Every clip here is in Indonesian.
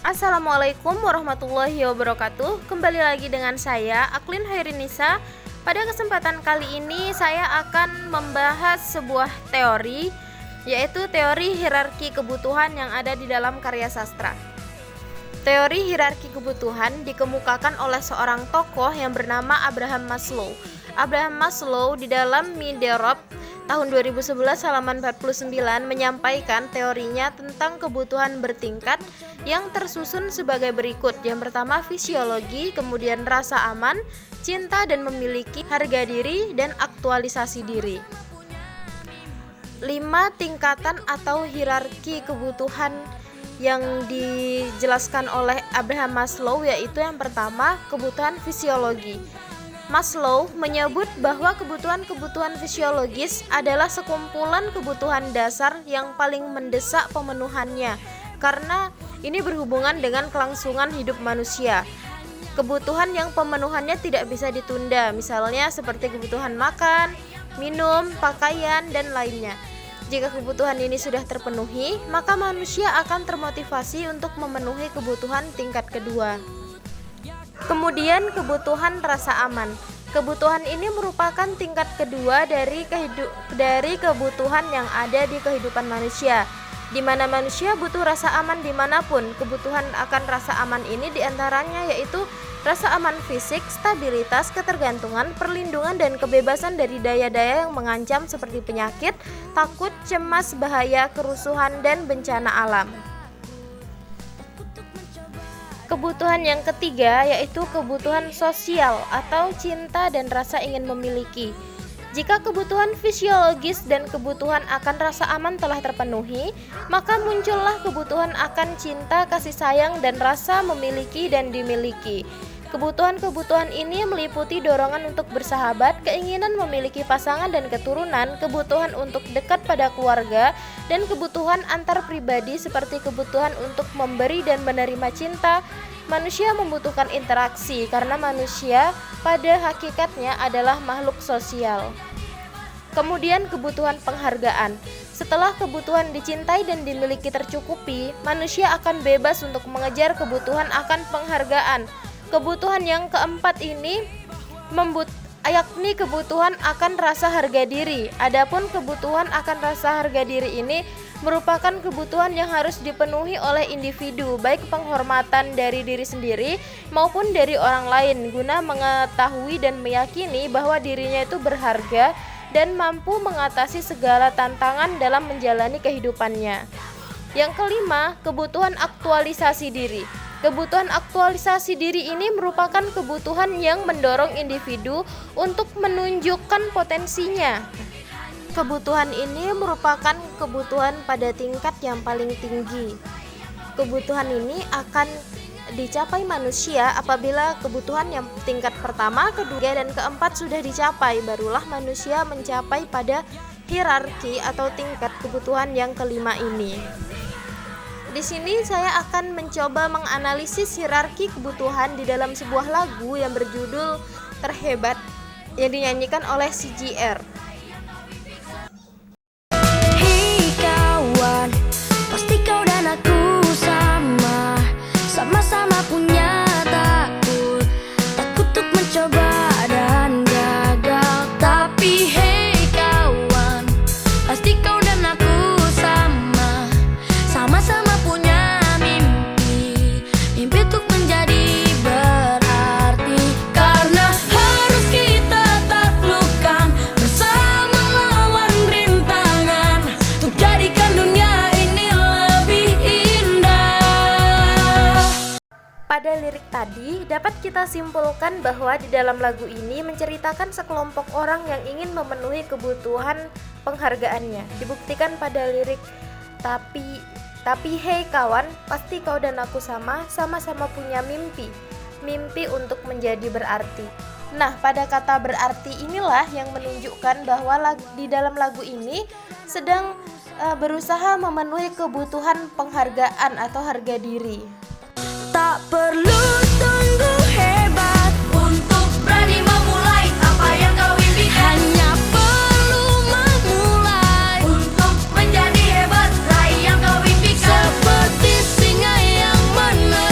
Assalamualaikum warahmatullahi wabarakatuh. Kembali lagi dengan saya, Aklin Hairinisa. Pada kesempatan kali ini saya akan membahas sebuah teori, yaitu teori hierarki kebutuhan yang ada di dalam karya sastra. Teori hierarki kebutuhan dikemukakan oleh seorang tokoh yang bernama Abraham Maslow. Abraham Maslow di dalam Miderop tahun 2011 halaman 49 menyampaikan teorinya tentang kebutuhan bertingkat yang tersusun sebagai berikut. Yang pertama fisiologi, kemudian rasa aman, cinta dan memiliki, harga diri, dan aktualisasi diri. 5 tingkatan atau hierarki kebutuhan yang dijelaskan oleh Abraham Maslow, yaitu yang pertama kebutuhan fisiologi. Maslow menyebut bahwa kebutuhan-kebutuhan fisiologis adalah sekumpulan kebutuhan dasar yang paling mendesak pemenuhannya, karena ini berhubungan dengan kelangsungan hidup manusia. Kebutuhan yang pemenuhannya tidak bisa ditunda, misalnya seperti kebutuhan makan, minum, pakaian, dan lainnya. Jika kebutuhan ini sudah terpenuhi, maka manusia akan termotivasi untuk memenuhi kebutuhan tingkat kedua. Kemudian kebutuhan rasa aman. Kebutuhan ini merupakan tingkat kedua dari kebutuhan yang ada di kehidupan manusia, di mana manusia butuh rasa aman dimanapun. Kebutuhan akan rasa aman ini diantaranya yaitu rasa aman fisik, stabilitas, ketergantungan, perlindungan, dan kebebasan dari daya-daya yang mengancam seperti penyakit, takut, cemas, bahaya, kerusuhan, dan bencana alam. Kebutuhan yang ketiga yaitu kebutuhan sosial atau cinta dan rasa ingin memiliki. Jika kebutuhan fisiologis dan kebutuhan akan rasa aman telah terpenuhi, maka muncullah kebutuhan akan cinta, kasih sayang, dan rasa memiliki dan dimiliki. Kebutuhan-kebutuhan ini meliputi dorongan untuk bersahabat, keinginan memiliki pasangan dan keturunan, kebutuhan untuk dekat pada keluarga, dan kebutuhan antar pribadi seperti kebutuhan untuk memberi dan menerima cinta. Manusia membutuhkan interaksi karena manusia pada hakikatnya adalah makhluk sosial. Kemudian kebutuhan penghargaan. Setelah kebutuhan dicintai dan dimiliki tercukupi, manusia akan bebas untuk mengejar kebutuhan akan penghargaan. Kebutuhan yang keempat ini yakni kebutuhan akan rasa harga diri. Adapun kebutuhan akan rasa harga diri ini merupakan kebutuhan yang harus dipenuhi oleh individu, baik penghormatan dari diri sendiri maupun dari orang lain, guna mengetahui dan meyakini bahwa dirinya itu berharga dan mampu mengatasi segala tantangan dalam menjalani kehidupannya. Yang kelima, kebutuhan aktualisasi diri. Kebutuhan aktualisasi diri ini merupakan kebutuhan yang mendorong individu untuk menunjukkan potensinya. Kebutuhan ini merupakan kebutuhan pada tingkat yang paling tinggi. Kebutuhan ini akan dicapai manusia apabila kebutuhan yang tingkat pertama, kedua, dan keempat sudah dicapai, barulah manusia mencapai pada hierarki atau tingkat kebutuhan yang kelima ini. Di sini saya akan mencoba menganalisis hierarki kebutuhan di dalam sebuah lagu yang berjudul Terhebat yang dinyanyikan oleh CGR. Hei kawan, pasti kau dan aku sama-sama punya takut untuk mencoba dan gagal. Tapi hei kawan, pasti kau dan aku sama-sama punya mimpi untuk menjadi berarti. Karena harus kita taklukkan bersama lawan rintangan, untuk jadikan dunia ini lebih indah. Pada lirik tadi dapat kita simpulkan bahwa di dalam lagu ini menceritakan sekelompok orang yang ingin memenuhi kebutuhan penghargaannya. Dibuktikan pada lirik tapi hei kawan, pasti kau dan aku sama-sama punya mimpi untuk menjadi berarti. Nah, pada kata berarti inilah yang menunjukkan bahwa di dalam lagu ini sedang berusaha memenuhi kebutuhan penghargaan atau harga diri. Tak perlu tunggu hebat untuk berani memulai apa yang kau impikan. Hanya perlu memulai untuk menjadi hebat, raih yang kau impikan. Seperti singa yang menang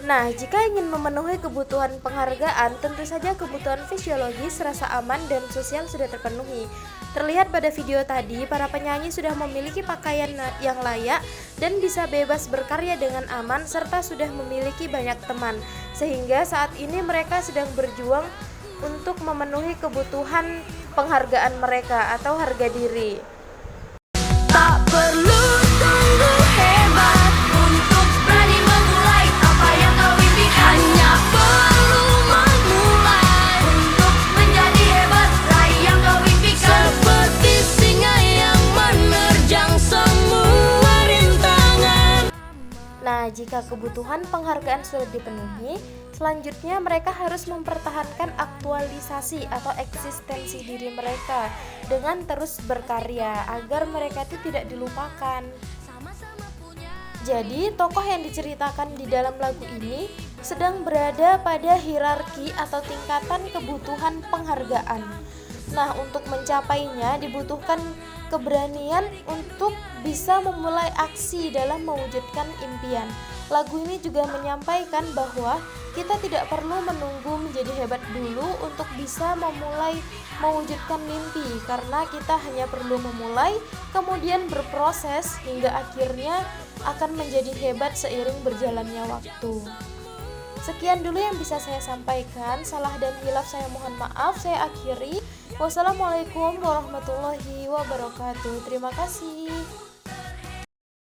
Nah, jika ingin memenuhi kebutuhan penghargaan, tentu saja kebutuhan fisiologis, rasa aman, dan sosial sudah terpenuhi. Terlihat pada video tadi, para penyanyi sudah memiliki pakaian yang layak dan bisa bebas berkarya dengan aman, serta sudah memiliki banyak teman. Sehingga saat ini mereka sedang berjuang untuk memenuhi kebutuhan penghargaan mereka atau harga diri. Tak perlu tunggu hebat untuk berani memulai apa yang kau impikan. Hanya perlu memulai untuk menjadi hebat, raih yang kau impikan. Seperti singa yang menerjang semua rintangan. Nah, jika kebutuhan penghargaan sudah dipenuhi, selanjutnya mereka harus mempertahankan aktualisasi atau eksistensi diri mereka dengan terus berkarya agar mereka itu tidak dilupakan. Jadi, tokoh yang diceritakan di dalam lagu ini sedang berada pada hierarki atau tingkatan kebutuhan penghargaan. Nah, untuk mencapainya dibutuhkan keberanian untuk bisa memulai aksi dalam mewujudkan impian. Lagu ini juga menyampaikan bahwa kita tidak perlu menunggu menjadi hebat dulu untuk bisa memulai mewujudkan mimpi, karena kita hanya perlu memulai, kemudian berproses hingga akhirnya akan menjadi hebat seiring berjalannya waktu. Sekian dulu yang bisa saya sampaikan. Salah dan hilaf saya mohon maaf. Saya akhiri. Wassalamualaikum warahmatullahi wabarakatuh. Terima kasih.